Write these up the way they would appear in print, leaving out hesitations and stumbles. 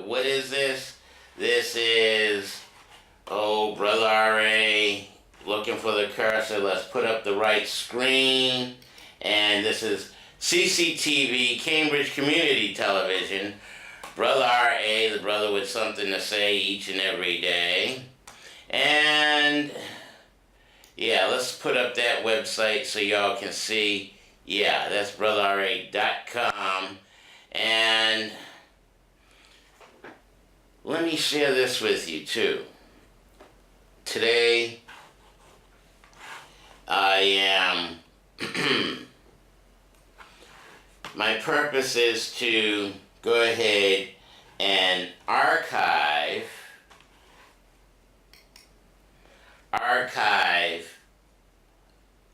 what is this? This is, Brother R.A. looking for the cursor. Let's put up the right screen. And this is CCTV, Cambridge Community Television. Brother R.A., the brother with something to say each and every day. And yeah, let's put up that website so y'all can see. Yeah, that's brotherra.com. And let me share this with you too. Today, I am, my purpose is to go ahead and archive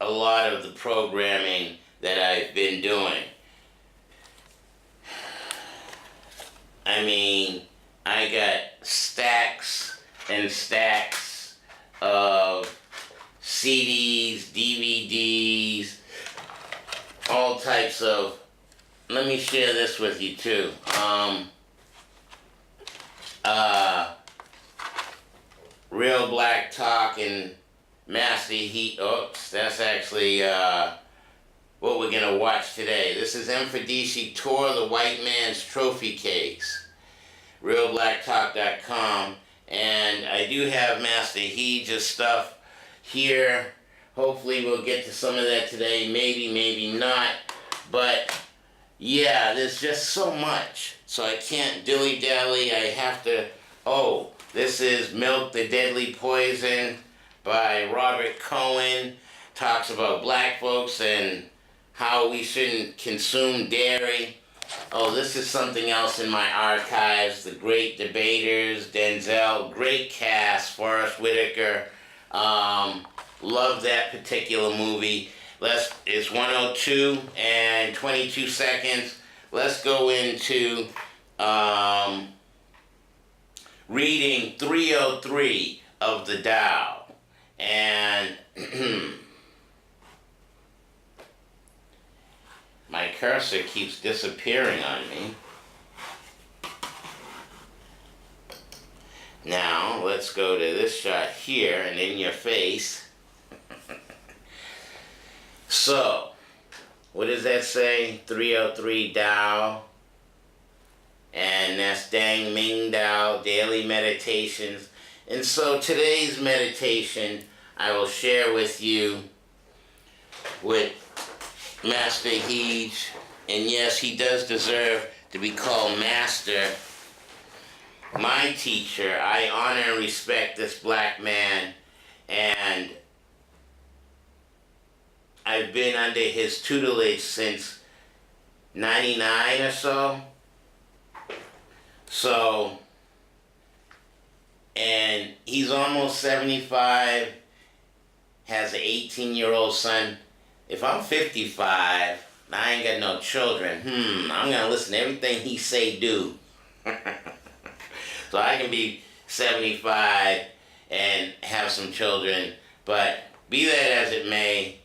a lot of the programming that I've been doing. I mean, I got stacks and stacks of CDs, DVDs, all types of, let me share this with you too. Real Black Talk and Master Heat. Oops, that's actually what we're gonna watch today. This is MFundishi Tour, the White Man's Trophy Case. RealBlackTalk.com. And I do have Master Heat's stuff here. Hopefully we'll get to some of that today. Maybe, maybe not. But yeah, there's just so much. So I can't dilly-dally. I have to... Oh, this is Milk the Deadly Poison by Robert Cohen. Talks about black folks and how we shouldn't consume dairy. Oh, this is something else in my archives. The Great Debaters, Denzel, great cast, Forrest Whitaker. Love that particular movie. It's 1:02 and 22 seconds. Let's go into reading 303 of the Tao. And my cursor keeps disappearing on me. Now, let's go to this shot here and in your face. So, what does that say? 303 Tao. And that's Dang Ming Dao, Daily Meditations. And so today's meditation I will share with you with Master Heej. And yes, he does deserve to be called Master. My teacher, I honor and respect this black man, and I've been under his tutelage since 99 or so. So, and he's almost 75, has an 18-year-old son. If I'm 55, and I ain't got no children, I'm gonna listen to everything he say do. So I can be 75 and have some children, but be that as it may,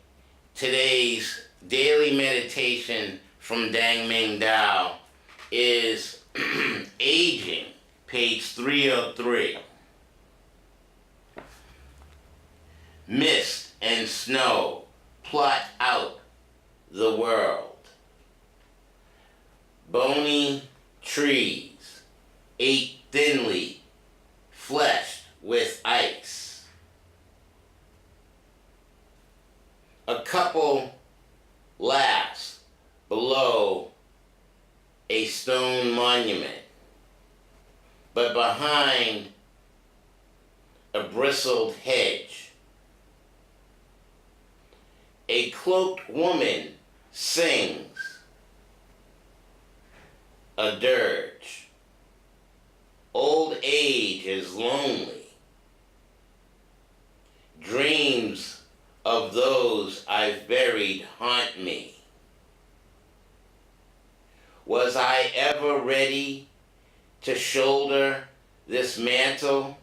today's daily meditation from Dang Ming Dao is aging, page 303. Mist and snow plot out the world. Bony trees ate thinly, fleshed with ice. A couple laughs below a stone monument, but behind a bristled hedge, a cloaked woman sings a dirge. Old age is lonely. Dreams of those I've buried haunt me. Was I ever ready to shoulder this mantle?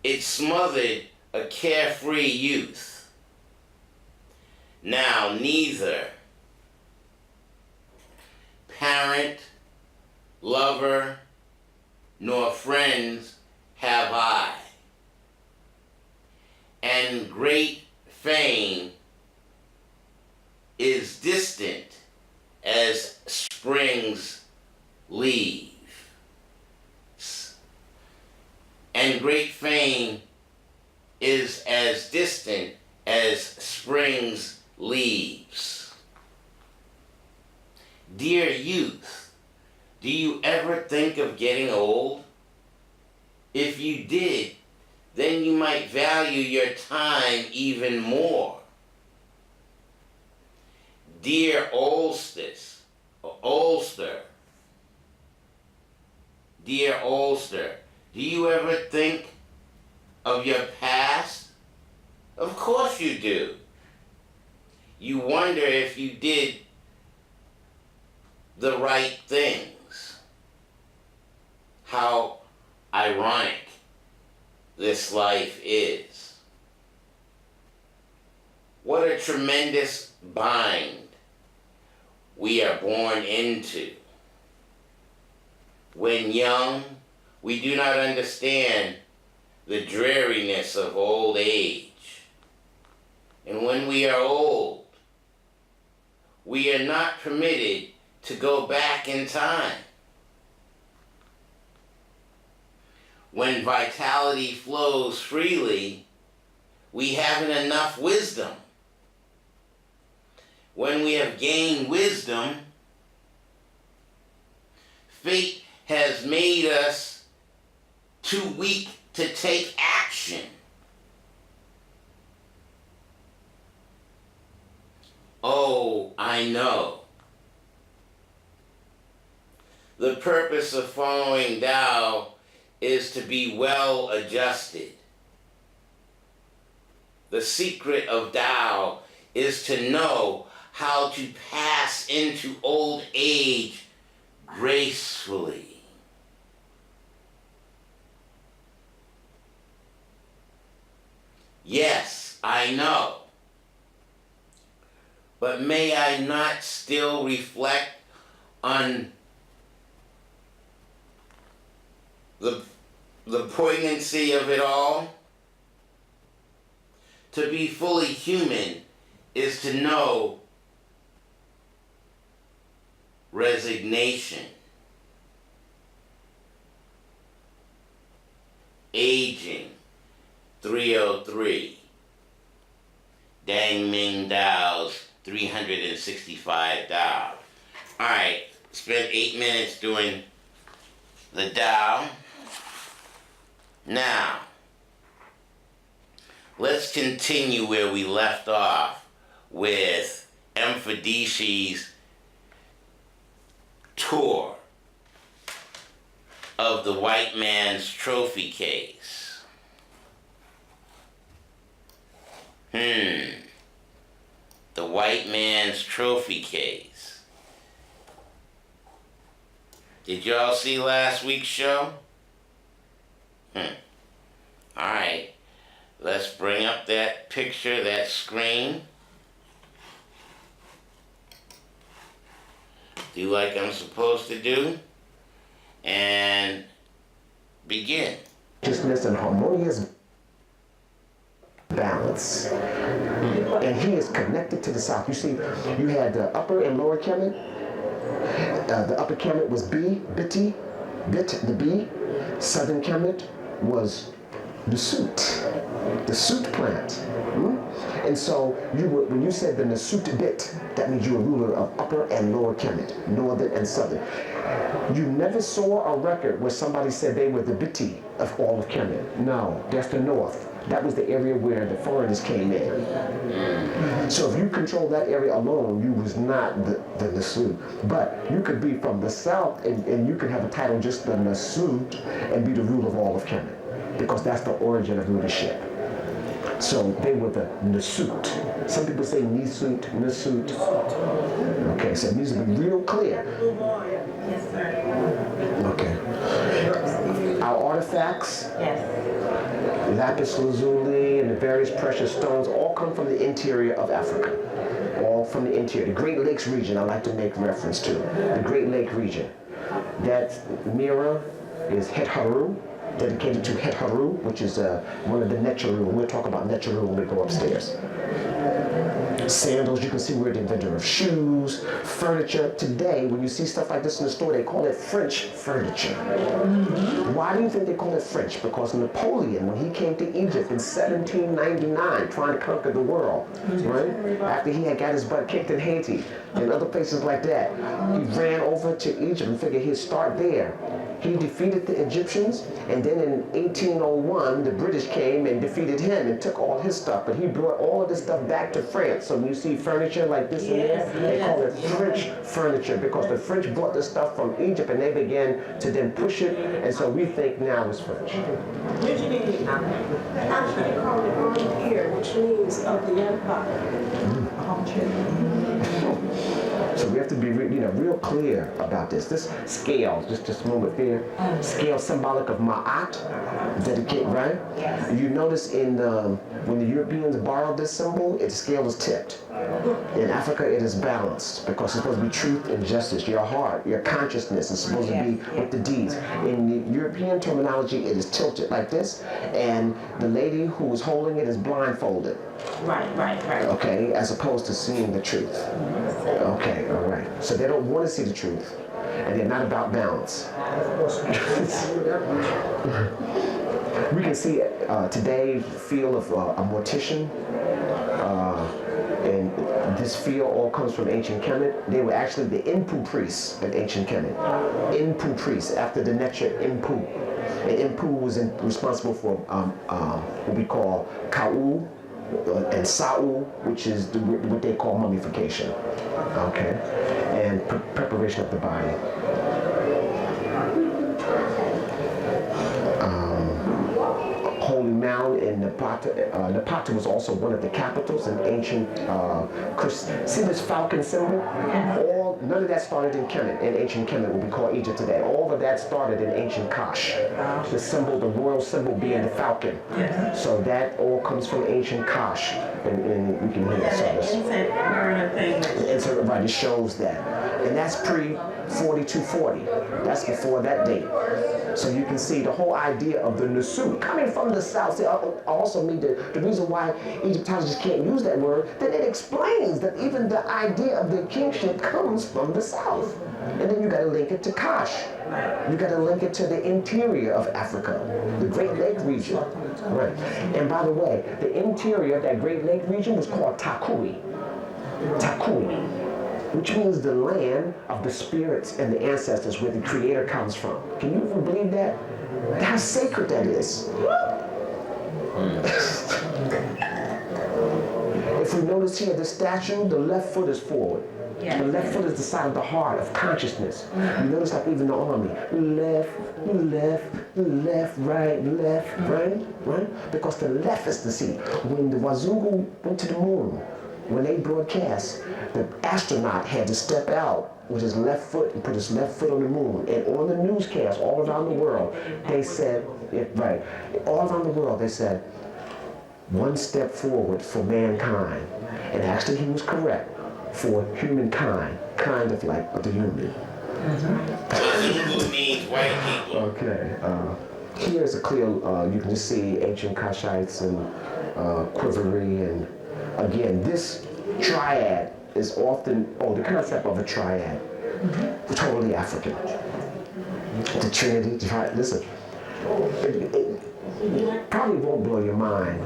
It smothered a carefree youth. Now neither parent leaves. And great fame is as distant as spring's leaves. Dear youth, do you ever think of getting old? If you did, then you might value your time even more. Dear Oldster, dear Oldster, do you ever think of your past? Of course you do. You wonder if you did the right things. How ironic this life is. What a tremendous bind we are born into. When young, we do not understand the dreariness of old age. And when we are old, we are not permitted to go back in time. When vitality flows freely, we haven't enough wisdom. When we have gained wisdom, fate has made us too weak to take action. Oh, I know. The purpose of following Tao is to be well adjusted. The secret of Tao is to know how to pass into old age gracefully. Yes, I know. But may I not still reflect on the poignancy of it all? To be fully human is to know resignation, aging, 303, Dang Ming Dao's 365 Tao. Alright, spent 8 minutes doing the Tao. Now, let's continue where we left off with MFundishi's tour of the white man's trophy case. The white man's trophy case. Did y'all see last week's show? Alright, let's bring up that picture, that screen. Do like I'm supposed to do. And begin. Consciousness and harmonious balance. And he is connected to the south. You see, you had the upper and lower Kemet. The upper Kemet was B, Biti, Bit, the B. Southern Kemet was the suit plant. And so when you said the Nasut bit, that means you were ruler of upper and lower Kemet, northern and southern. You never saw a record where somebody said they were the Biti of all of Kemet. No, that's the north. That was the area where the foreigners came in. So if you control that area alone, you was not the Nasut. But you could be from the south and you could have a title just the Nasut and be the ruler of all of Kemet, because that's the origin of leadership. So they were the Nasut. Some people say Nisut, Nasut. Okay, so it needs to be real clear. Yes, sir. Okay. Our artifacts, Yes. lapis lazuli and the various precious stones, all come from the interior of Africa. All from the interior. The Great Lakes region, I like to make reference to. The Great Lake region. That mirror is Het Haru, dedicated to Het Haru, which is one of the Necharu. We'll talk about Necharu when we go upstairs. Sandals, you can see we're the inventor of shoes, furniture. Today, when you see stuff like this in the store, they call it French furniture. Why do you think they call it French? Because Napoleon, when he came to Egypt in 1799, trying to conquer the world, right? After he had got his butt kicked in Haiti and other places like that, he ran over to Egypt and figured he'd start there. He defeated the Egyptians, and then in 1801, the British came and defeated him and took all his stuff. But he brought all of this stuff back to France. So when you see furniture like this in there, they call it French furniture because the French brought this stuff from Egypt and they began to then push it, and so we think now it's French. Usually, they actually call it empire, which means of the empire. So we have to be real clear about this. This scale, just a moment there, scale symbolic of Ma'at, dedicate, right? You notice when the Europeans borrowed this symbol, its scale is tipped. In Africa, it is balanced because it's supposed to be truth and justice. Your heart, your consciousness is supposed to be with the deeds. In the European terminology, it is tilted like this, and the lady who is holding it is blindfolded. Right. Okay, as opposed to seeing the truth. Okay, all right. So they don't want to see the truth, and they're not about balance. We can see today feel of a mortician, and this feel all comes from ancient Kemet. They were actually the Inpu priests in ancient Kemet. Inpu priests, after the Necha Inpu. And Inpu was responsible for what we call Ka'u, and Sa'u, which is what they call mummification, okay, and preparation of the body. Holy Mound in Napata. Napata was also one of the capitals in ancient see this falcon symbol? None of that started in Kemet, in ancient Kemet, what we call Egypt today. All of that started in ancient Kash. The symbol, the royal symbol being the falcon. So that all comes from ancient Kash. And we can hear that service. Right, it shows that. And that's pre-4240. That's before that date. So you can see the whole idea of the Nusu coming from the south. See, also mean the reason why Egyptologists can't use that word, then it explains that even the idea of the kingship comes from the south. And then you got to link it to Kash. You got to link it to the interior of Africa, the Great Lake region. Right. And by the way, the interior of that Great Lake region was called Takui. Takui, which means the land of the spirits and the ancestors where the Creator comes from. Can you even believe that? How sacred that is. If we notice here, the statue, the left foot is forward. The left foot is the side of the heart, of consciousness. You notice like even the army, left, right? Because the left is the seat. When the Wazungu went to the moon, when they broadcast, the astronaut had to step out with his left foot and put his left foot on the moon. And on the newscast all around the world, they said, all around the world they said, one step forward for mankind. And actually he was correct, for humankind, kind of like the human. Zulu means white people. Okay. Here's a clear, you can just see ancient Kashites and Quivery, and again, this triad is often, the concept of a triad, totally African. The Trinity, listen, it probably won't blow your mind,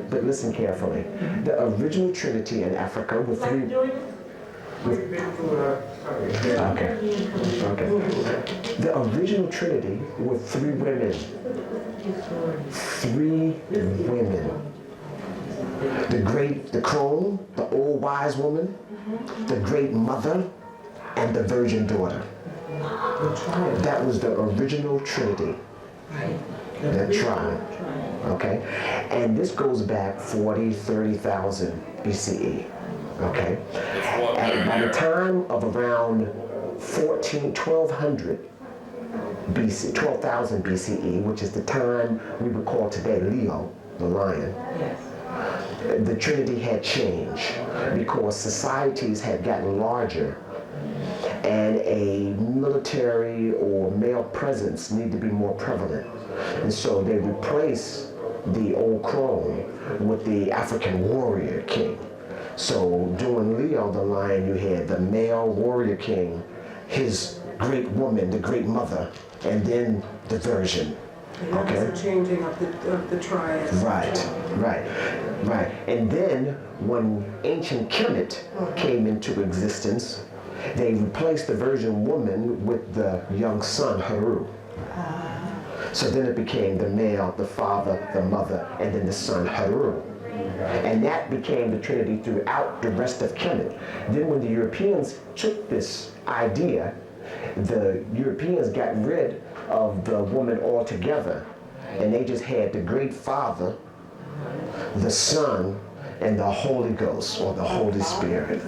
but listen carefully. The original Trinity in Africa with three. Okay. The original Trinity with three women. The crone, the old wise woman, the great mother, and the virgin daughter. That was the original Trinity. That tribe. Okay? And this goes back 30,000 BCE. Okay? And by the time of around 1200 BC, 12,000 BCE, which is the time we would call today Leo, the lion, the Trinity had changed because societies had gotten larger and a military or male presence needed to be more prevalent. And so they replaced the old crone with the African warrior king. So during Leo the lion, you had the male warrior king, his great woman, the great mother, and then the virgin. And that was a changing of the triad. Right. And then when ancient Kemet came into existence, they replaced the virgin woman with the young son, Haru. So then it became the male, the father, the mother, and then the son, Haru. And that became the trinity throughout the rest of Kemet. Then when the Europeans took this idea, the Europeans got rid of the woman altogether, and they just had the great father, the son, and the Holy Ghost, or the Holy Spirit.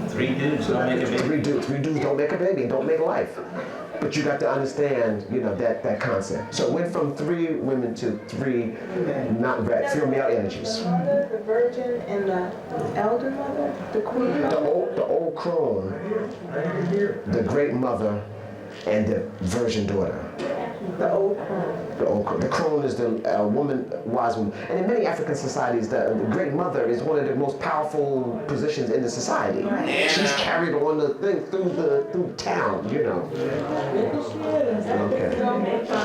Three dudes don't make a baby. Three dudes don't make a baby, don't make life. But you got to understand, that concept. So it went from 3 women to 3 female energies. The virgin and the elder mother, the queen mother. The old crone, the great mother, and the virgin daughter. The old crone. The crone is the woman, wise woman. And in many African societies, the great mother is one of the most powerful positions in the society. Yeah. She's carried on the thing through town, Okay.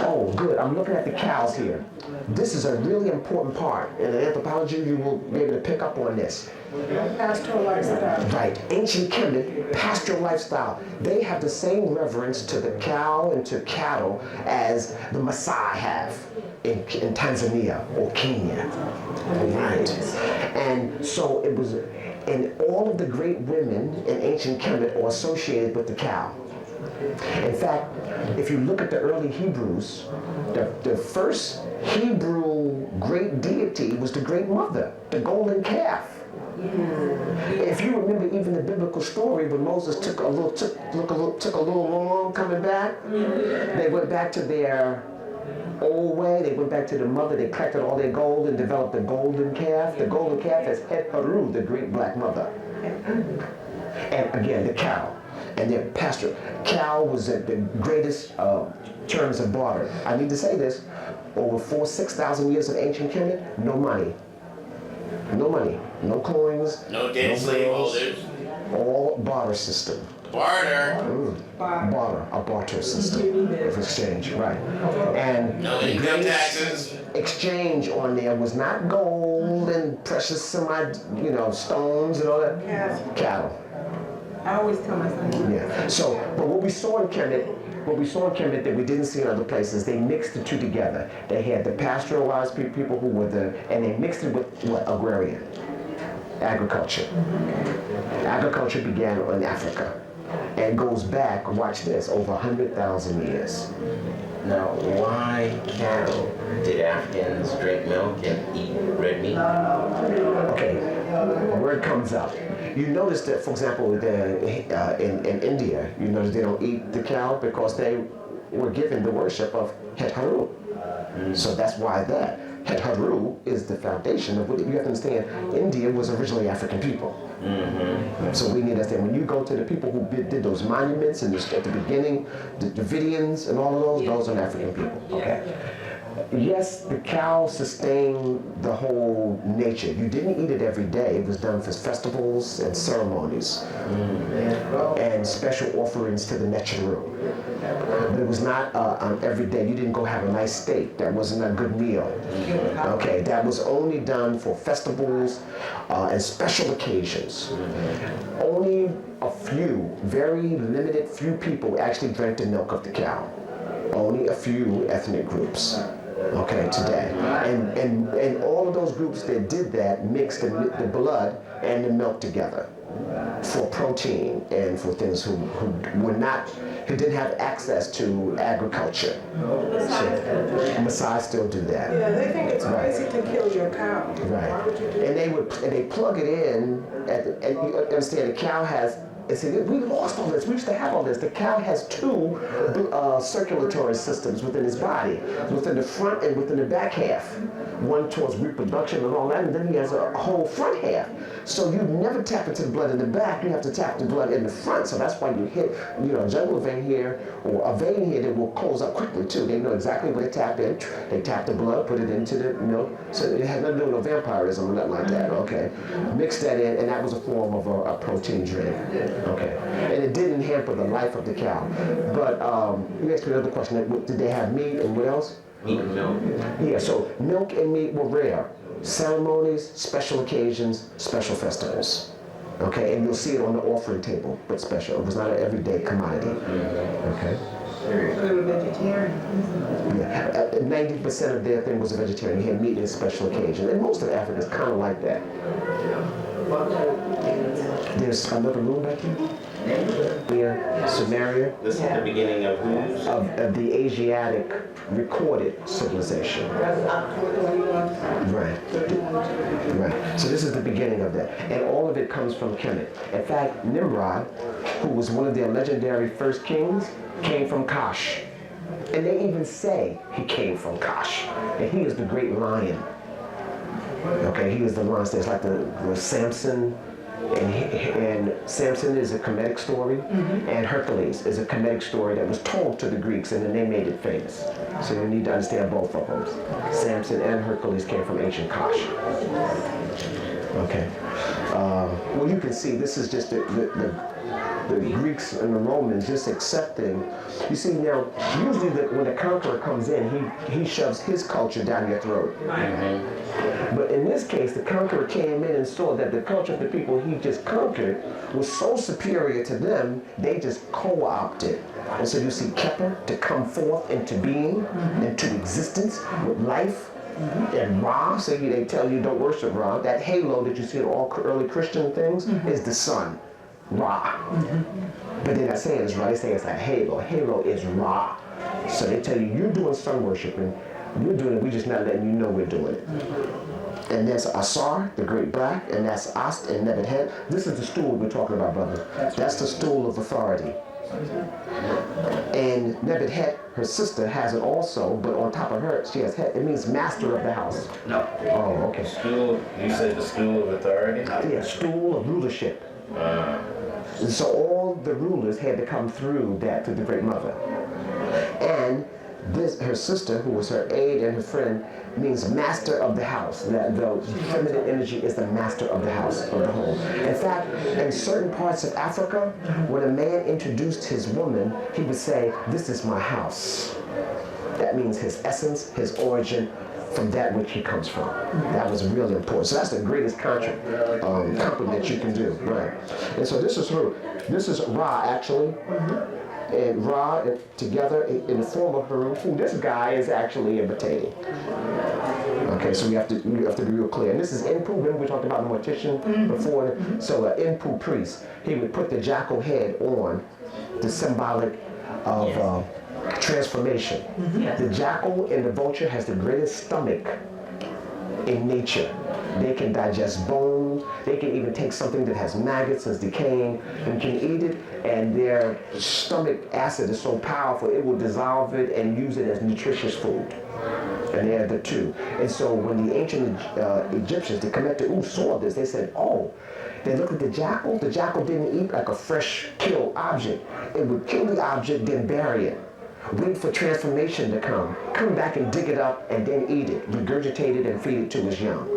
Oh, good. I'm looking at the cows here. This is a really important part. In anthropology, you will be able to pick up on this. Pastoral lifestyle. Right. Ancient Kemet, pastoral lifestyle. They have the same reverence to the cow and to cattle as the Maasai have in Tanzania or Kenya. Right. And so it was, and all of the great women in ancient Kemet are associated with the cow. In fact, if you look at the early Hebrews, the first Hebrew great deity was the great mother, the golden calf. If you remember even the biblical story when Moses took a little long coming back, they went back to their old way, they went back to the mother, they collected all their gold and developed the golden calf. The golden calf has Het Haru, the great black mother. And again, the cow. And their pasture. Cow was the greatest terms of barter. I need to say this, over 6,000 years of ancient Kemet, no money. No money, no coins, No dead slaveholders. all barter system. Barter. Barter, a barter system of exchange, right. And No the income greatest taxes. exchange on there was not gold and precious stones and all that. Cattle. I always tell my son. Yeah. So, but what we saw in Kemet that we didn't see in other places, they mixed the two together. They had the pastoralized people who were and they mixed it with what? Agrarian. Agriculture. Agriculture began in Africa and goes back, watch this, over 100,000 years. Now, why cattle? Did Africans drink milk and eat red meat? Okay, where it comes up. You notice that, for example, in India, you notice they don't eat the cow because they were given the worship of Het Haru. So that's why that. Het Haru is the foundation of what you have to understand. India was originally African people. So we need to understand when you go to the people who did those monuments and at the beginning, the Davidians and all of those are African people. Okay. Yes, the cow sustained the whole nature. You didn't eat it every day. It was done for festivals and ceremonies and special offerings to the Necharu. But it was not every day. You didn't go have a nice steak. That wasn't a good meal. Okay, that was only done for festivals and special occasions. Only a few, very limited few people actually drank the milk of the cow. Only a few ethnic groups. Okay, today. And all of those groups that did that mixed the blood and the milk together for protein and for things who didn't have access to agriculture. Maasai still do that. Yeah, they think it's crazy to kill your cow. Right. Why would you do that? And they plug it in and you understand the cow has and see, we lost all this. We used to have all this. The cow has two circulatory systems within his body, within the front and within the back half. One towards reproduction and all that, and then he has a whole front half. So you never tap into the blood in the back, you have to tap the blood in the front. So that's why you hit, a jugular vein here or a vein here that will close up quickly too. They know exactly where they tap in. They tap the blood, put it into the, so it had nothing to do with no vampirism or nothing like that, okay? Mix that in, and that was a form of a protein drink, okay? And it didn't hamper the life of the cow. But you asked me another question, did they have meat and what else? Meat and milk. Yeah, so milk and meat were rare. Ceremonies, special occasions, special festivals. Okay, and you'll see it on the offering table, but special. It was not an everyday commodity. Okay? So they were vegetarian. Yeah, 90% of their thing was a vegetarian. You had meat in special occasions. And most of Africa is kind of like that. There's another room back here. Here, Samaria. This is the beginning of whose? Of the Asiatic recorded civilization. Right. Right. So this is the beginning of that. And all of it comes from Kemet. In fact, Nimrod, who was one of their legendary first kings, came from Kash. And they even say he came from Kash. And he is the great lion. Okay, he is the lion. It's like the Samson. And Samson is a Kemetic story, and Hercules is a Kemetic story that was told to the Greeks, and then they made it famous. So you need to understand both of them. Samson and Hercules came from ancient Kash. Okay. Well, you can see this is just the Greeks and the Romans just accepting. You see now, usually when the conqueror comes in, he shoves his culture down your throat. But in this case, the conqueror came in and saw that the culture of the people he just conquered was so superior to them, they just co-opted. And so you see Keter to come forth into being, into existence with life. And Ra, so they tell you don't worship Ra. That halo that you see in all early Christian things is the sun, Ra. But they're not saying it's Ra, they say it's a halo. Halo is Ra. So they tell you, you're doing sun worshiping, we're doing it, we're just not letting you know we're doing it. And there's Asar, the great black, and that's Ast and Nebuchadnezzar. This is the stool we're talking about, brother. That's the stool of authority. And Nebuchadnezzar, her sister, has it also, but on top of her, she has head. It means master of the house. No. Oh, okay. Stool, you said the stool of authority? Yeah, stool of rulership. And so all the rulers had to come through that to the Great Mother. And her sister, who was her aide and her friend, means master of the house. That the feminine energy is the master of the house, of the home. In fact, in certain parts of Africa, when a man introduced his woman, he would say, "This is my house." That means his essence, his origin, from that which he comes from. That was really important. So that's the greatest compliment you can do, right? And so this is her. This is Ra, actually. And Ra together in the form of her food. This guy is actually imitating. Okay, so you have to be real clear. And this is Inpu. Remember we talked about the mortician before. So an Inpu priest, he would put the jackal head on, the symbolic of transformation. The jackal and the vulture has the greatest stomach in nature. They can digest bones. They can even take something that has maggots that's decaying and can eat it, and their stomach acid is so powerful it will dissolve it and use it as nutritious food. And they are the two. And so when the ancient Egyptians, the Kemetic saw this, they said, oh, they looked at the jackal. The jackal didn't eat like a fresh killed object. It would kill the object, then bury it. Wait for transformation to come back and dig it up and then eat it, regurgitate it and feed it to its young.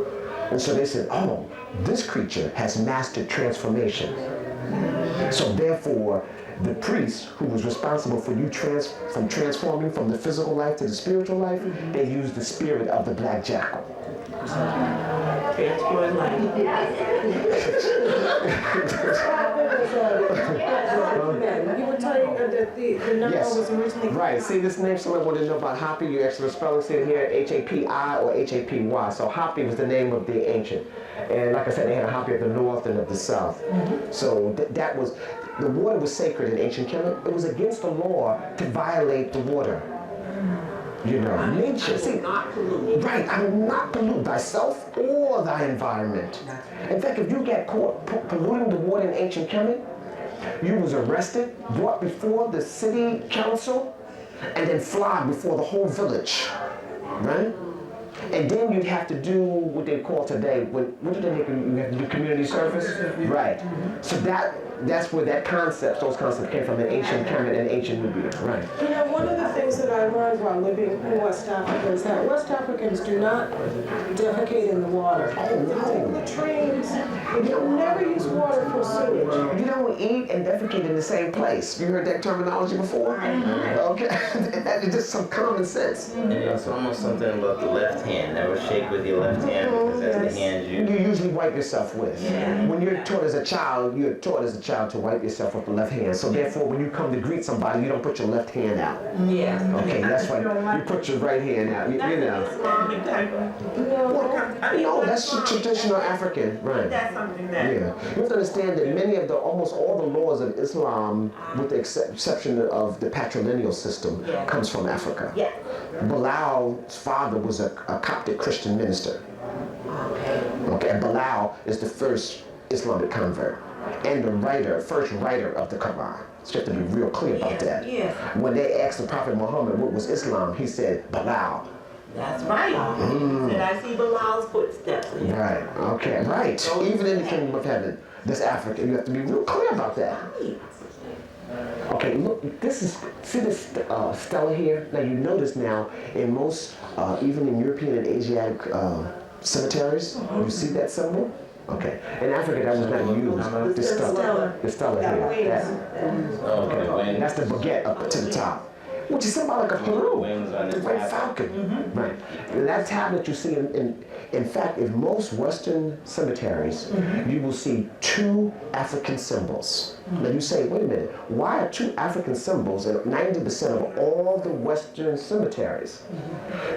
And so they said, oh, this creature has mastered transformation. So therefore, the priest who was responsible for you from transforming from the physical life to the spiritual life, they used the spirit of the black jackal. Transform life. You were telling that the number was originally... Right. See this name, someone wanted to know about Hapi. You actually spelling it here, H-A-P-I or H-A-P-Y. So Hapi was the name of the ancient. And like I said, they had a Hapi of the north and of the south. So that was, the water was sacred in ancient Kemet. It was against the law to violate the water. You know, nature. See, right, I will not pollute thyself or thy environment. In fact, if you get caught polluting the water in ancient Kemet, You was arrested, brought before the city council, and then flogged before the whole village, right? And then you'd have to do what they call today, what do they make, you have to do community service? Right. So that's where those concepts came from in ancient Kemet and ancient Nubia, right? You know, one of the things that I learned while living in West Africa is that West Africans do not defecate in the water. Oh, no. The trains, they never use water for sewage. You don't eat and defecate in the same place. You heard that terminology before? Okay. It's just some common sense. It's almost something about the left hand. Never shake with your left hand because that's the hand You usually wipe yourself with. When you're taught as a child, to wipe yourself with the left hand. So therefore, when you come to greet somebody, you don't put your left hand out. Yeah. Okay, that's why you put your right hand out. You know. Islamic type of. No, that's traditional African, right? That's something that. Yeah. You have to understand that almost all the laws of Islam, with the exception of the patrilineal system, comes from Africa. Yeah. Bilal's father was a Coptic Christian minister. Okay, and Bilal is the first Islamic convert and the first writer of the Quran. So you have to be real clear about that. Yeah. When they asked the Prophet Muhammad what was Islam, he said Bilal. That's right. And I see Bilal's footsteps. Right. Okay. Right. Even in the kingdom of heaven, this Africa, you have to be real clear about that. Okay, look, see this stela here? Now you notice now, in most, even in European and Asiatic cemeteries, you see that symbol? Okay, in Africa that was not used, the stela here. Okay, that's the baguette up to the top, which is symbolic of Peru, the great falcon. Right, and that tablet you see in fact, in most Western cemeteries, you will see two African symbols. Now you say, wait a minute, why are two African symbols in 90% of all the Western cemeteries?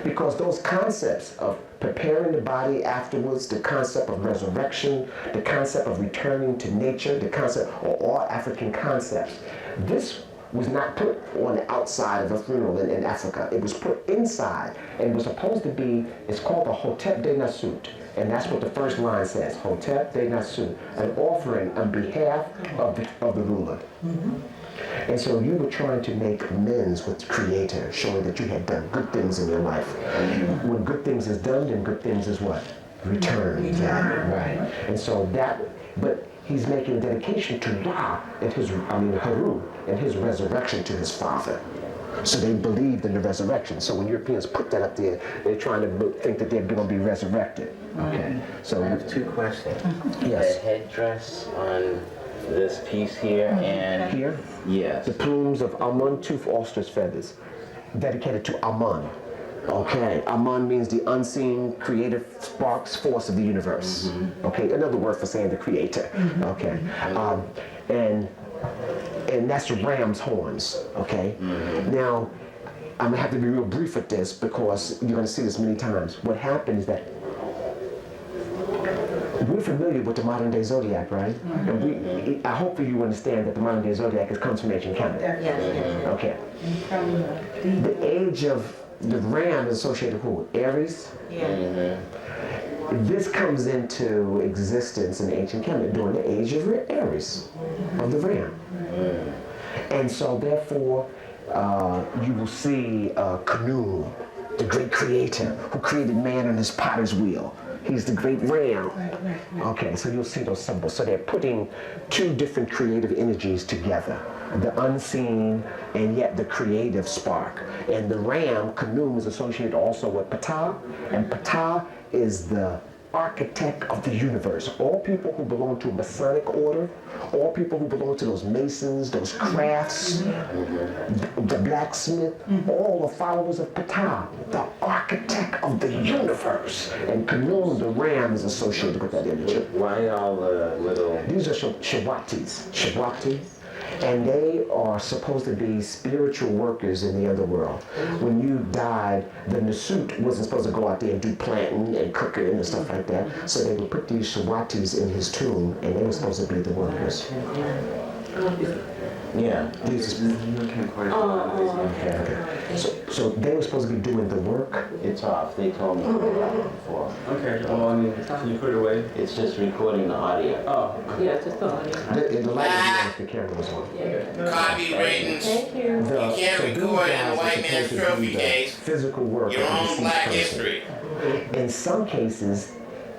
Because those concepts of preparing the body afterwards, the concept of resurrection, the concept of returning to nature, the concept are all African concepts. This was not put on the outside of a funeral in Africa. It was put inside and was supposed to be, it's called the Hotep de Nasut. And that's what the first line says, Hotep de Nasut, an offering on behalf of the ruler. And so you were trying to make amends with the Creator, showing that you had done good things in your life. When good things is done, then good things is what? Return. Right. And so but he's making a dedication to Ra and Haru and his resurrection to his father. So they believed in the resurrection. So when Europeans put that up there, they're trying to think that they're going to be resurrected. Okay. So I have two questions. Yes. The headdress on this piece here and Here, yes. the plumes of Amun, tooth ostrich feathers, dedicated to Amun. Okay, Amun means the unseen creative sparks force of the universe. Okay, another word for saying the creator. Okay, and that's the ram's horns. Okay, now I'm gonna have to be real brief with this because you're gonna see this many times. What happens is that we're familiar with the modern day zodiac, right? And I hope you understand that the modern day zodiac comes from ancient Kemet. Okay. The age of the ram is associated with who? Aries? This comes into existence in ancient Kemet during the age of Aries, of the ram. And so therefore, you will see Kanu, the great creator who created man on his potter's wheel. He's the great ram. Okay, so you'll see those symbols. So they're putting two different creative energies together. The unseen and yet the creative spark. And the ram, Kanu, is associated also with Ptah. And Ptah is the architect of the universe. All people who belong to a Masonic order, all people who belong to those masons, those crafts, the blacksmith, all the followers of Ptah, the architect of the universe. And Kanu, the ram, is associated with that energy. Why all the little... These are Shawati. And they are supposed to be spiritual workers in the underworld. When you died, the Nasut wasn't supposed to go out there and do planting and cooking and stuff like that. So they would put these Shawatis in his tomb, and they were supposed to be the workers. Yeah. These So they were supposed to be doing the work. It's off. They told me before. Okay, well, I mean, can you put it away? It's just recording the audio. Oh, Yeah, just the audio. The light was on if the camera was on. Copywritten. Thank you. You can't So these record in guys a are white man's supposed to do trophy the case physical work your of the own deceased black person. history. In some cases,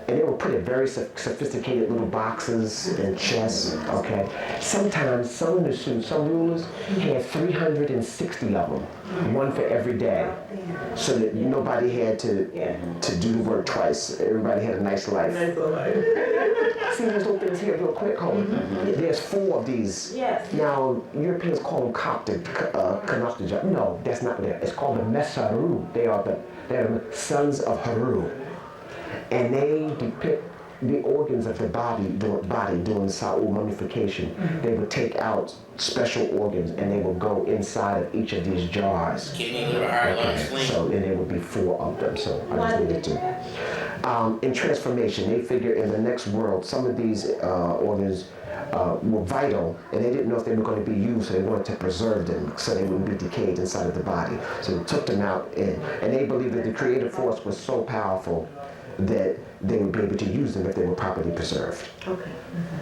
and they were put in very sophisticated little boxes and chests, okay? Sometimes some of the suits, some rulers had 360 of them, one for every day, so that nobody had to do the work twice. Everybody had a nice life. See these little things here real quick, hold on. There's 4 of these. Yes. Now, Europeans call them Coptic, Canoptija. No, that's not what it's called the Mesaru. They're the sons of Haru. And they depict the organs of the body during Sa'u mummification. They would take out special organs and they would go inside of each of these jars. Kidney, liver, heart, lungs, spleen. So, and there would be 4 of them, so I just needed to. In transformation, they figure in the next world, some of these organs were vital, and they didn't know if they were going to be used, so they wanted to preserve them so they wouldn't be decayed inside of the body. So they took them out, and they believed that the creative force was so powerful that they would be able to use them if they were properly preserved. Okay.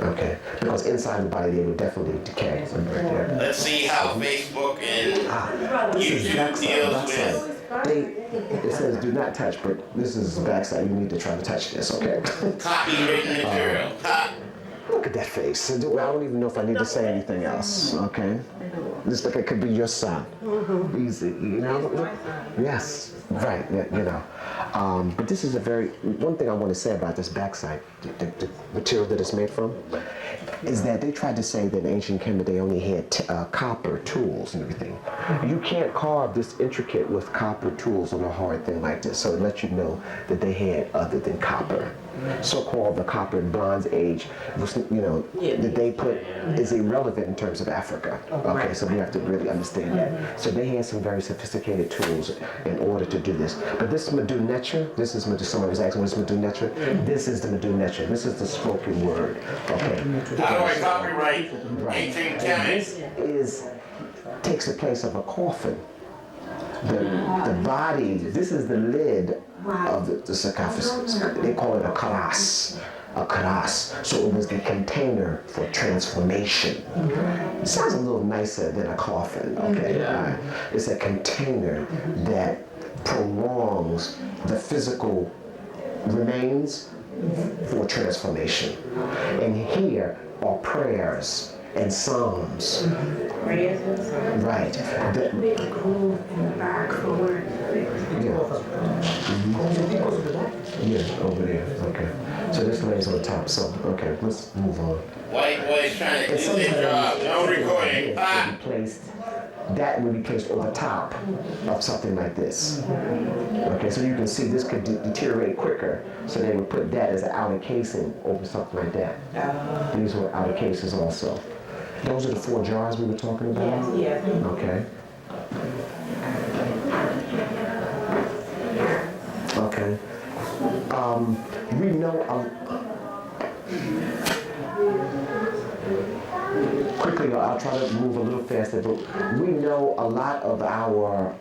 Okay, because inside the body they would definitely decay. Right there. Let's see how Facebook and This is YouTube backside. deals with It says do not touch, but this is backside. You need to try to touch this, okay? copywritten material. Look at that face. I don't even know if I need to say anything else, okay? This look, it could be your son. Easy, you know? Yes, right, you know. But this is one thing I want to say about this backside, the material that it's made from, is that they tried to say that in ancient Kemet they only had copper tools and everything. You can't carve this intricate with copper tools on a hard thing like this, so it lets you know that they had other than copper. So-called the Copper and Bronze Age, that they put is irrelevant in terms of Africa. Okay, so we have to really understand that. So they had some very sophisticated tools in order to do this. But this Medu Netra, this is somebody was asking, what's Medu Netra? This is the Medu Netra. This is the spoken word. Okay. How do I copyright ancient This Kemet? takes the place of a coffin. The body, this is the lid of the sarcophagus. They call it a karas. A karas. So it was the container for transformation. It sounds a little nicer than a coffin, okay? It's a container that prolongs the physical remains for transformation. And here are prayers and psalms. Prayers and songs. Right. Big groove in the back for words. Yeah, over there. Okay. So this lays on top. So, okay, let's move on. White boys trying to And do their job. No recording. That would be placed over top of something like this. Okay, so you can see this could deteriorate quicker. So they would put that as an outer casing over something like that. These were outer cases also. Those are the 4 jars we were talking about? Yes. Okay. Okay. We know quickly, I'll try to move a little faster, but we know a lot of our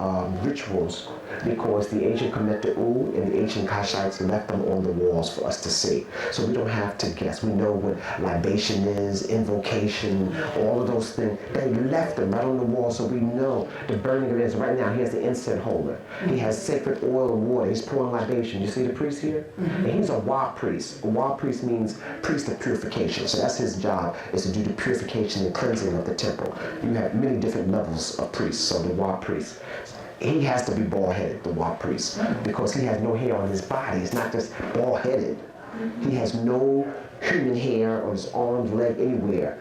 rituals because the ancient Kemet and the ancient Kashites left them on the walls for us to see. So we don't have to guess. We know what libation is, invocation, all of those things. They left them right on the wall, so we know the burning of incense. Right now, he has the incense holder. He has sacred oil and water. He's pouring libation. You see the priest here? And he's a Wa priest. A Wa priest means priest of purification. So that's his job, is to do the purification and cleansing of the temple. You have many different levels of priests. So the Wa priest, he has to be bald-headed, the Wa priest, because he has no hair on his body. It's not just bald-headed. He has no human hair on his arms, leg, anywhere.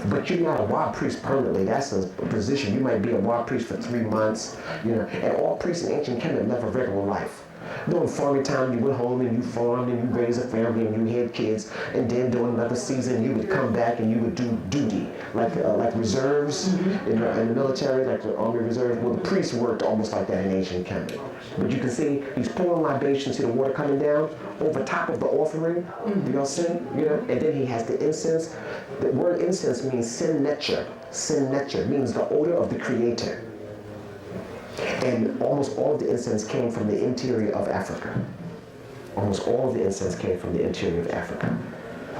But you're not a Wa priest permanently. That's a position. You might be a Wa priest for 3 months, And all priests in ancient Kemet live a regular life. During farming time, you went home and you farmed and you raised a family and you had kids, and then during another season, you would come back and you would do duty, like reserves in the military, like the army reserves. Well, the priests worked almost like that in ancient Kemet. But you can see he's pouring libations, see the water coming down over top of the offering, y'all see, and then he has the incense. The word incense means sin nature. Sin nature means the odor of the Creator. And almost all of the incense came from the interior of Africa. Almost all of the incense came from the interior of Africa.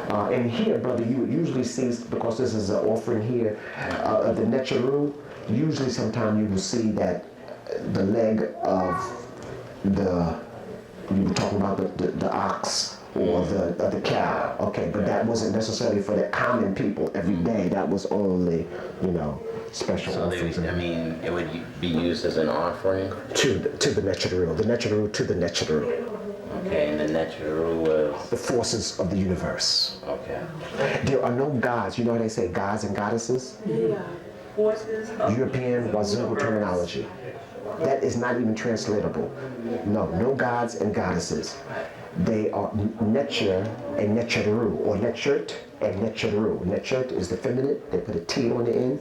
And here, brother, you would usually see, because this is an offering here, of the Necharu, usually sometime you will see that the leg of you were talking about the ox or the cow, okay, but that wasn't necessarily for the common people every day. That was only, special offerings. So it would be used as an offering? To the Necharu to the Necharu. Okay, and the Necharu was? The forces of the universe. Okay. There are no gods. You know how they say gods and goddesses? Yeah. Forces of European Wazungu terminology. That is not even translatable. No gods and goddesses. They are Netcher and Necharu, or Netchert and Necharu. Netchert is the feminine. They put a T on the end.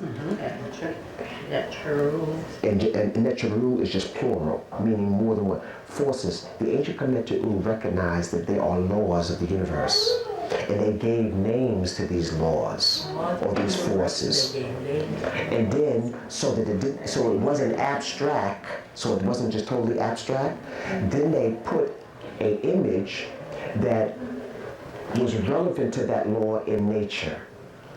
And Necharu is just plural, meaning more than one. Forces. The ancient Necharu recognized that they are laws of the universe. And they gave names to these laws or these forces. And then, so it wasn't abstract, so it wasn't just totally abstract, then they put an image that was relevant to that law in nature.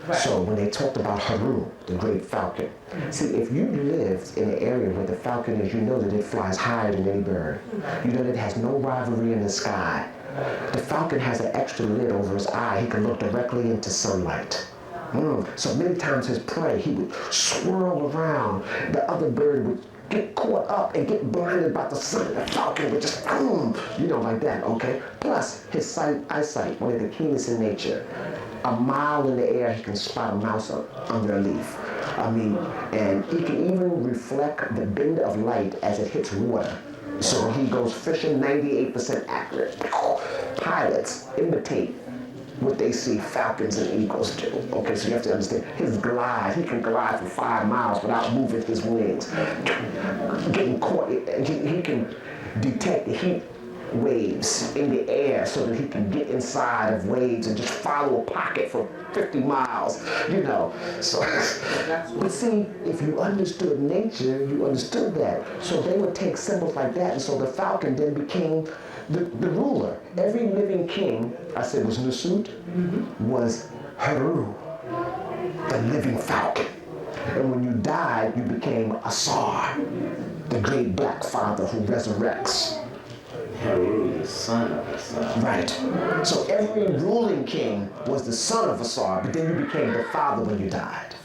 Right. So when they talked about Haru, the great falcon, see, if you lived in an area where the falcon is, you know that it flies higher than any bird. You know that it has no rivalry in the sky. The falcon has an extra lid over his eye. He can look directly into sunlight. So many times his prey, he would swirl around. The other bird would get caught up and get blinded by the sun. The falcon would just like that, okay? Plus, his eyesight, one of the keenest in nature. A mile in the air, he can spot a mouse under a leaf. And he can even reflect the bend of light as it hits water. So he goes fishing 98% accurate. Pilots imitate what they see falcons and eagles do. Okay, so you have to understand his glide. He can glide for 5 miles without moving his wings. Getting caught, he can detect the heat waves in the air so that he can get inside of waves and just follow a pocket for 50 miles, So, but see, if you understood nature, you understood that. So they would take symbols like that, and so the falcon then became the ruler. Every living king, I said was Nusut, was Haru, the living falcon. And when you died, you became Asar, the great black father who resurrects. Haru, the son of Asar. Right. So every ruling king was the son of Asar, but then you became the father when you died.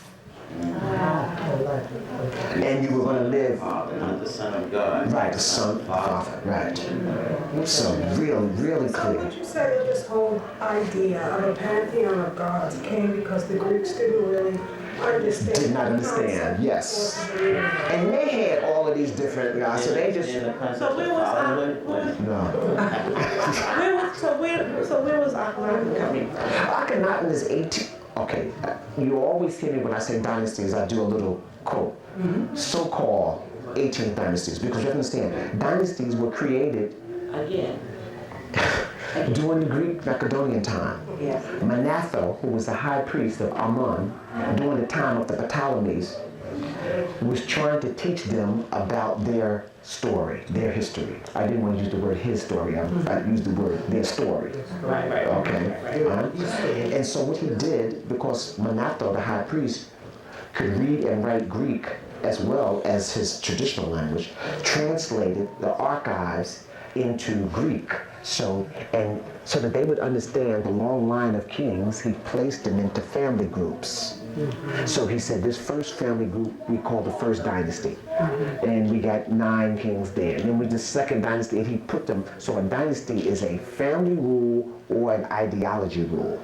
And you were going to live. Not the son of God. Right, the son of Father. Right. So really So clear. would you say that this whole idea of a pantheon of gods came because the Greeks didn't really understand? Did not understand, yes. And they had all of these different guys, so they just. So where was No. where was Akhenaten coming from? Akhenaten is 18. Okay, you always hear me when I say dynasties, I do a little quote. So-called 18th dynasties, because you understand, dynasties were created Again. during the Greek Macedonian time. Yes. Manetho, who was the high priest of Amun, during the time of the Ptolemies, was trying to teach them about their story, their history. I didn't want to use the word his story, I used the word their story. Right. Okay? And so what he did, because Manetho, the high priest, could read and write Greek as well as his traditional language, translated the archives into Greek. So that they would understand the long line of kings, he placed them into family groups. So he said this first family group we call the first dynasty. And we got 9 kings there. And then with the second dynasty, and he put them, so a dynasty is a family rule or an ideology rule.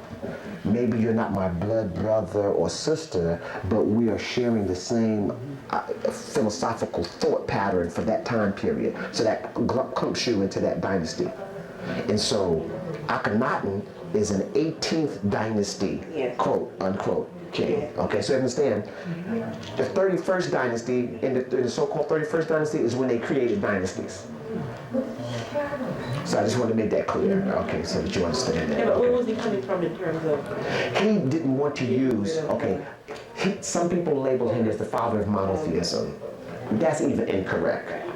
Maybe you're not my blood brother or sister, but we are sharing the same philosophical thought pattern for that time period. So that clumps you into that dynasty. And so Akhenaten is an 18th dynasty, quote unquote, king. Okay, so you understand, the 31st dynasty, in the so-called 31st dynasty is when they created dynasties. So I just want to make that clear, okay, so that you understand that. Yeah, but where was he coming from in terms of? He didn't want to use, some people label him as the father of monotheism. That's even incorrect.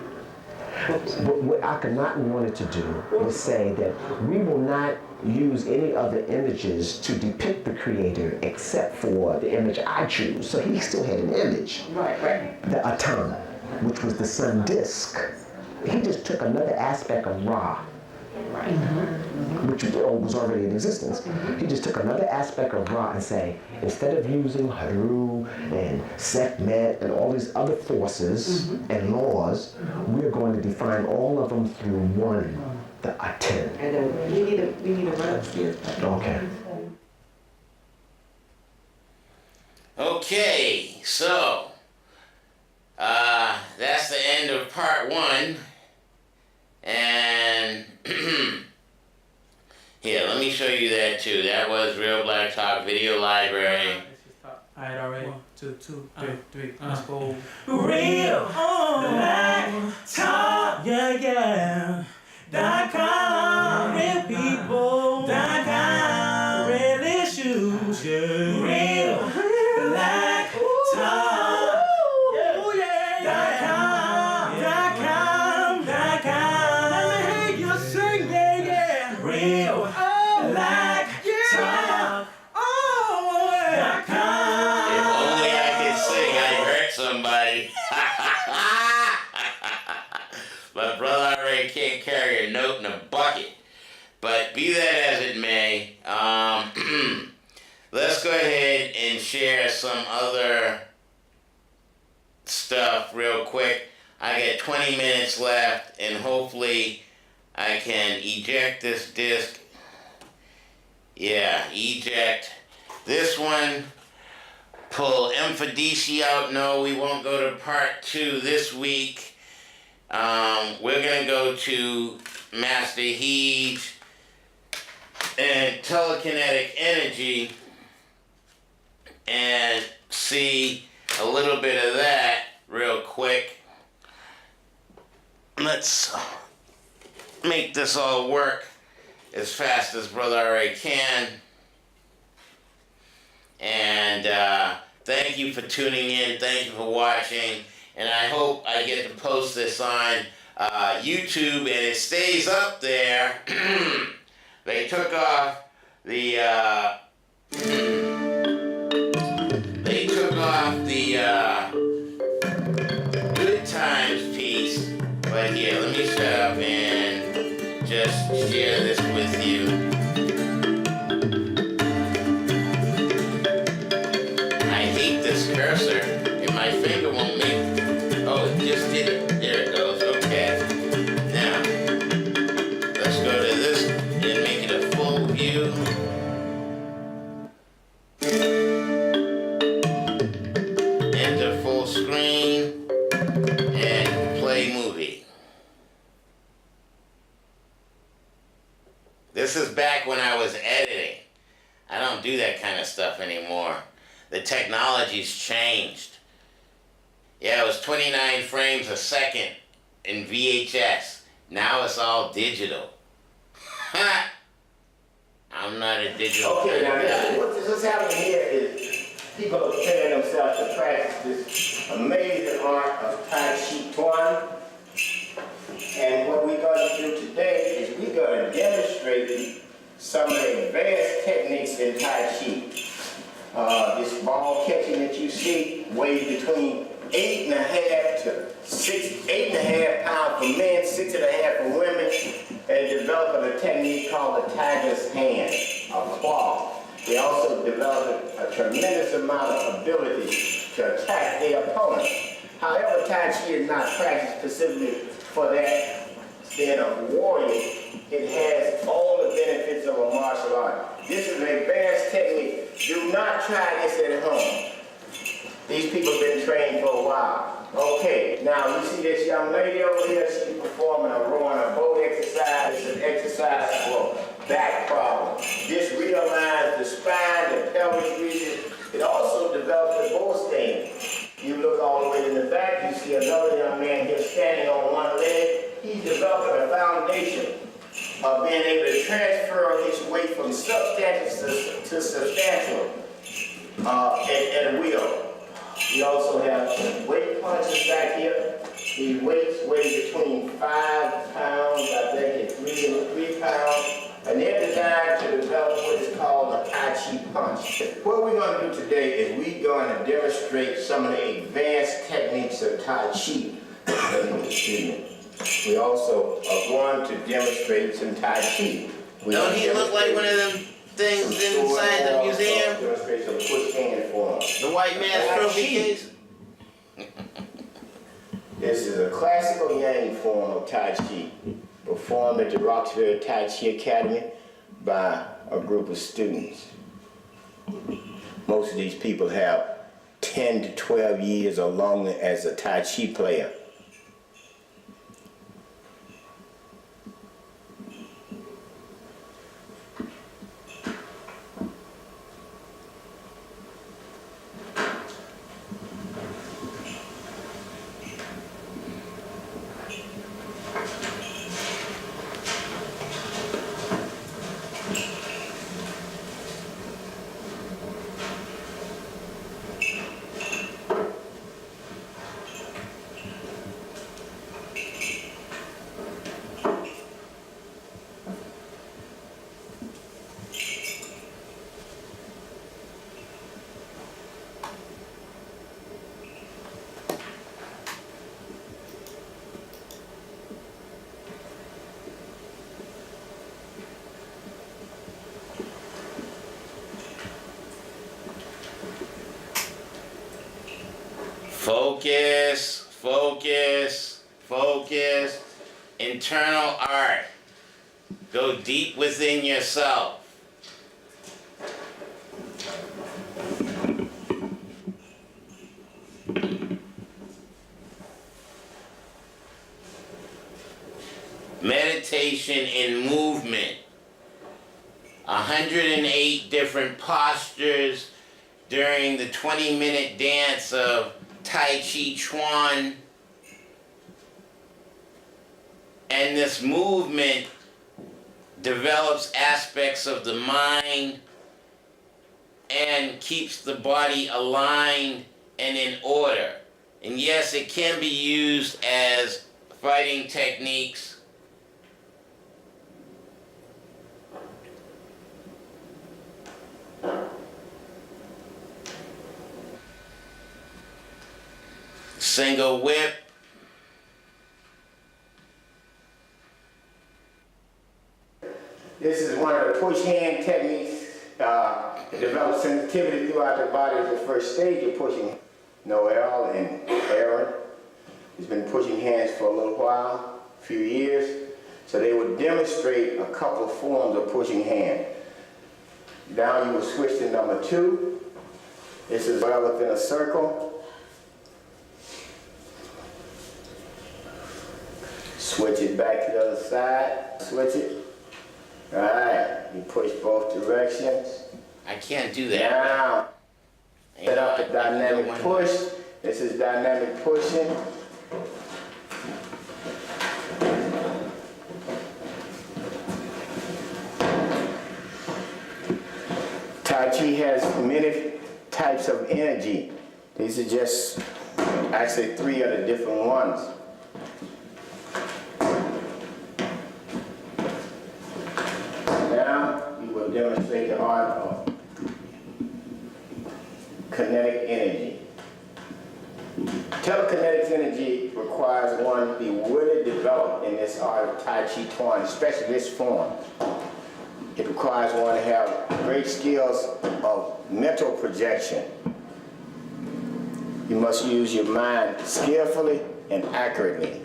What Akhenaten wanted to do was say that we will not use any other images to depict the Creator except for the image I choose. So he still had an image. Right. The Atom, which was the sun disk. He just took another aspect of Ra, which was already in existence. He just took another aspect of Ra and say, instead of using Haru and Sekhmet and all these other forces and laws, we're going to define all of them through one, the Aten. And then we need a run upstairs. Okay. Okay, so that's the end of part 1. And here, let me show you that too. That was Real Black Talk Video Library. Alright, all right. 1, 2, 2, 3, let's go. Real Black Talk, yeah. .com, real people. .com, real issues, yeah. Real Black Talk, .com. Let me hear you sing, yeah. Real Black Talk, .com. If only I could sing, I'd hurt somebody. But Brother R.A can't carry a note in a bucket. But be that as it may, let's go ahead and share some other stuff real quick. I got 20 minutes left, and hopefully I can eject this disc. Yeah, eject. This one, pull MFundishi out. No, we won't go to part 2 this week. We're gonna go to Master Heed and Tele-Kentic Energy and see a little bit of that real quick. Let's make this all work as fast as Brother R.A can. And thank you for tuning in. Thank you for watching. And I hope I get to post this on YouTube and it stays up there. They took off the Good Times piece. But here, let me shut up and just share this with you. I hate this cursor, and my finger won't make. Oh, it just did it. There it goes. Okay. Now, let's go to this and make it a full view. Enter full screen and play movie. This is back when I was editing. I don't do that kind of stuff anymore. The technology's changed. Yeah, it was 29 frames a second in VHS. Now it's all digital. I'm not a digital. Okay, now what's happening here is people are preparing themselves to practice this amazing art of Tai Chi Tuan. And what we're going to do today is we're going to demonstrate some of the advanced techniques in Tai Chi. This ball catching that you see weighs between 8.5 to 8.5 pounds for men, 6.5 for women, and developing a technique called the tiger's hand, a claw. They also developed a tremendous amount of ability to attack their opponent. However, Tai Chi is not practiced specifically for that. Being a warrior, it has all the benefits of a martial art. This is an advanced technique. Do not try this at home. These people have been trained for a while. Okay, now you see this young lady over here, she's performing a rowing a boat exercise. It's an exercise for back problems. This realigns the spine, the pelvic region. It also develops the bow stand. You look all the way in the back, you see another young man here standing on one leg. He's developing a foundation of being able to transfer his weight from substantial to substantial at will. We also have weight punches back here. These weights weigh between 5 pounds, I think, and 3 pounds. And they're designed to develop what is called a Tai Chi punch. What we're going to do today is we're going to demonstrate some of the advanced techniques of Tai Chi. We also are going to demonstrate some Tai Chi. Don't he look like one of them things inside the museum? Demonstrate some push hand form. The white man's trophy case? This is a classical yang form of Tai Chi, performed at the Roxbury Tai Chi Academy by a group of students. Most of these people have 10 to 12 years or longer as a Tai Chi player. Focus, focus, focus. Internal art. Go deep within yourself. Meditation in movement. 108 different postures during the 20-minute dance of Tai Chi Chuan. And this movement develops aspects of the mind and keeps the body aligned and in order. And yes, it can be used as fighting techniques. Single whip. This is one of the push hand techniques. It develops sensitivity throughout the body as the first stage of pushing. Noel and Aaron has been pushing hands for a little while, a few years. So they would demonstrate a couple of forms of pushing hand. Now you will switch to number 2. This is well within a circle. Switch it back to the other side. Switch it. All right. You push both directions. I can't do that. Now, set up a dynamic push. This is dynamic pushing. Tai Chi has many types of energy. These are just actually 3 of the different ones. Now you will demonstrate the art of kinetic energy. Tele-Kentic Energy requires one to be really developed in this art of Tai Chi Chuan, especially this form. It requires one to have great skills of mental projection. You must use your mind skillfully and accurately.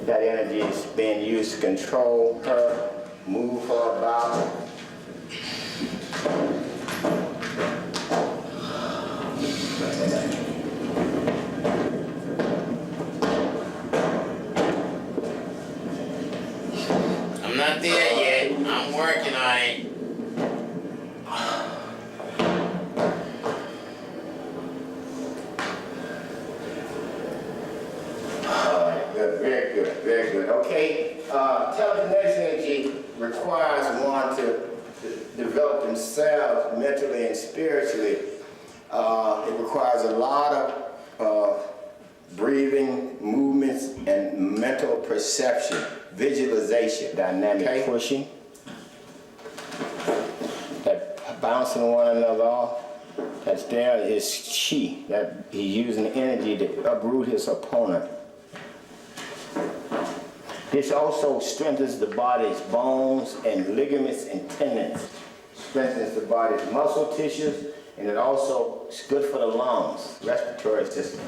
That energy is being used to control her, move her about. I'm not there yet. I'm working on it. Good, very good, very good. Okay, Tele-Kentic Energy requires one to develop themselves mentally and spiritually It requires a lot of breathing, movements, and mental perception, visualization, dynamic pushing, that bouncing one another off. That's there is chi, that he's using the energy to uproot his opponent. This also strengthens the body's bones and ligaments and tendons, strengthens the body's muscle tissues, and it also is good for the lungs, respiratory system.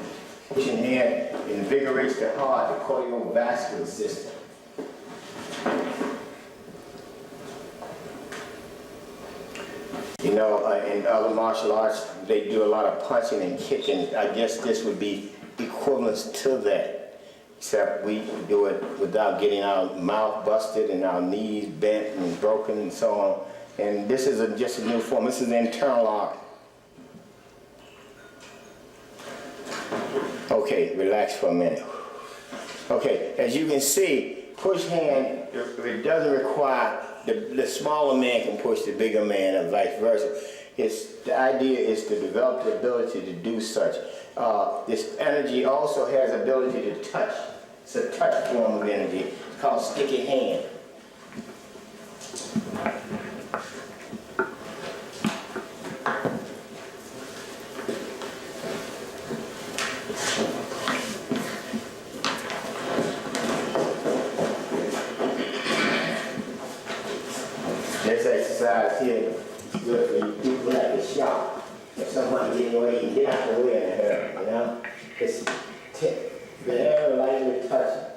Pushing hand invigorates the heart, the cardiovascular system. You know, in other martial arts, they do a lot of punching and kicking. I guess this would be equivalent to that, except we do it without getting our mouth busted and our knees bent and broken and so on. And this is just a new form. This is the internal art. Okay, relax for a minute. Okay, as you can see, push hand, it doesn't require, the smaller man can push the bigger man and vice versa. The idea is to develop the ability to do such. This energy also has ability to touch. It's a touch form of energy. It's called sticky hand. This exercise here is good for you people at the shop. If someone getting away, you get out the way in a hurry, you know? Just very lightly touch it.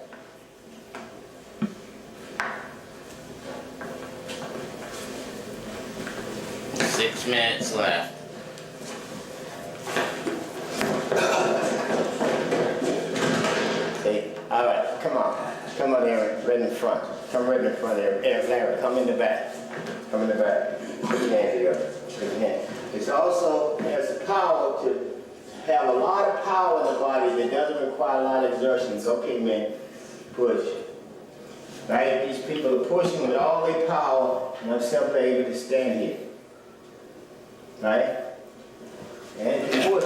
Six minutes left. Okay, all right, come on. Come on, Aaron, right in front. Come right in front, Aaron. Larry, come in the back. Come in the back. Put your hands together. Put your hands. It also has the power to have a lot of power in the body that doesn't require a lot of exertions. Okay, man, push. Right? These people are pushing with all their power, and I'm simply able to stand here. Right? And push.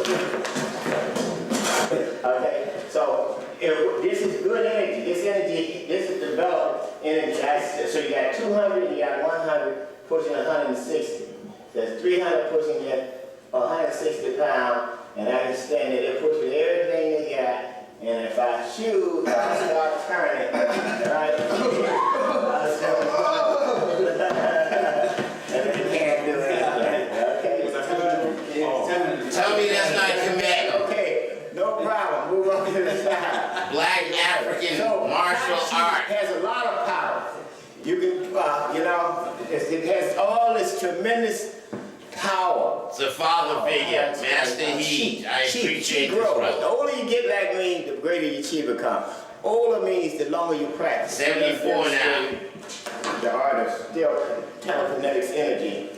Okay? So, this is good energy. This is developed energy. So you got 200 and you got 100 pushing 160. There's 300 pushing at 160 pounds, and I can stand it. They're pushing everything they got, and if I choose, I start turning. Right? And they can't do it. Okay? Tell me that's not commitment. Okay, no problem. Move on to the side. Black African martial art. Has a lot of power. You can, you know, it has all this tremendous power. It's a father figure, Master Heat. I appreciate this, brother. The older you get like me, the greater your chi become. Older means the longer you practice. 74 now. The art of still telekinetic energy.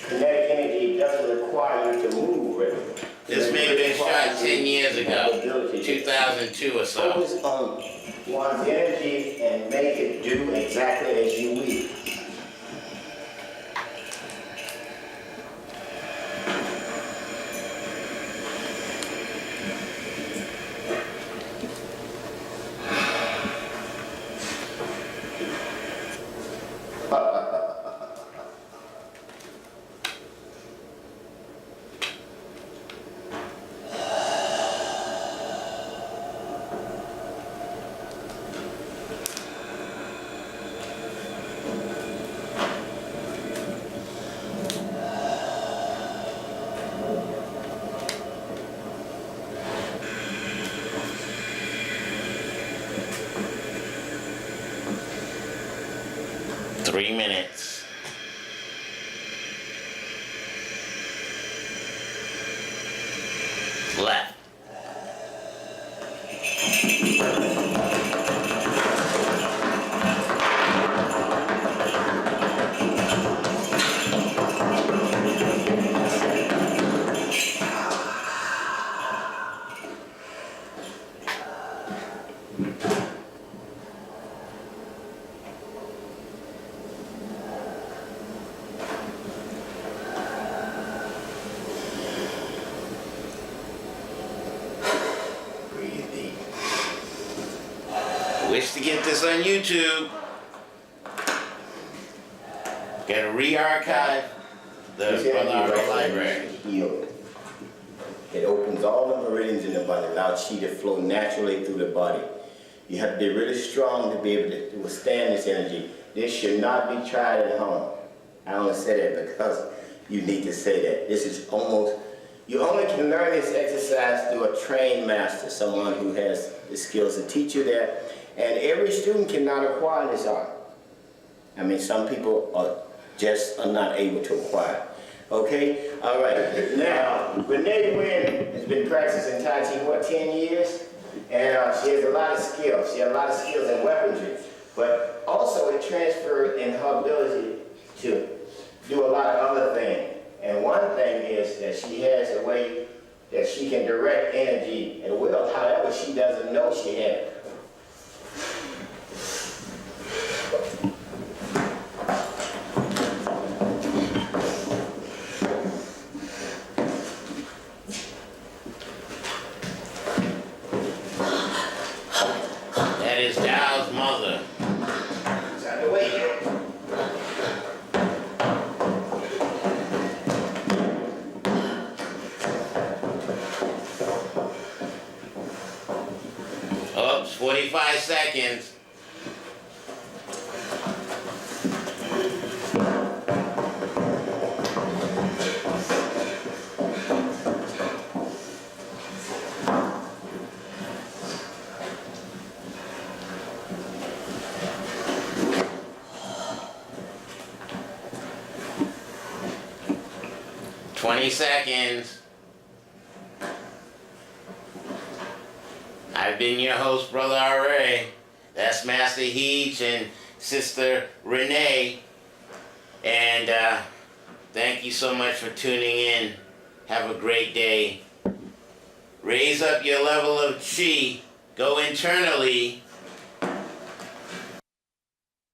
Kinetic energy doesn't require you to move, really. This may have been shot 10 years ago, 2002 or so. Focus on one's energy and make it do exactly as you will. Minutes. Left. Wish to get this on YouTube. Gotta re-archive the Brother R.A. library. Healing. It opens all the meridians in the body, allows chi to flow naturally through the body. You have to be really strong to be able to withstand this energy. This should not be tried at home. I only say that because you need to say that. This is almost, you only can learn this exercise through a trained master, someone who has the skills to teach you that. And every student cannot acquire this art. I mean, some people are not able to acquire it. Okay? All right. Now, Renee Wynn has been practicing Tai Chi, what, 10 years? And she has a lot of skills. She has a lot of skills in weaponry. But also it transferred in her ability to do a lot of other things. And one thing is that she has a way that she can direct energy at will. However, she doesn't know she has it. That is Dow's mother. It's out the way here. Oops, 45 seconds. Seconds. I've been your host, Brother R.A. That's Master Heech and Sister Renee. And thank you so much for tuning in. Have a great day. Raise up your level of chi. Go internally.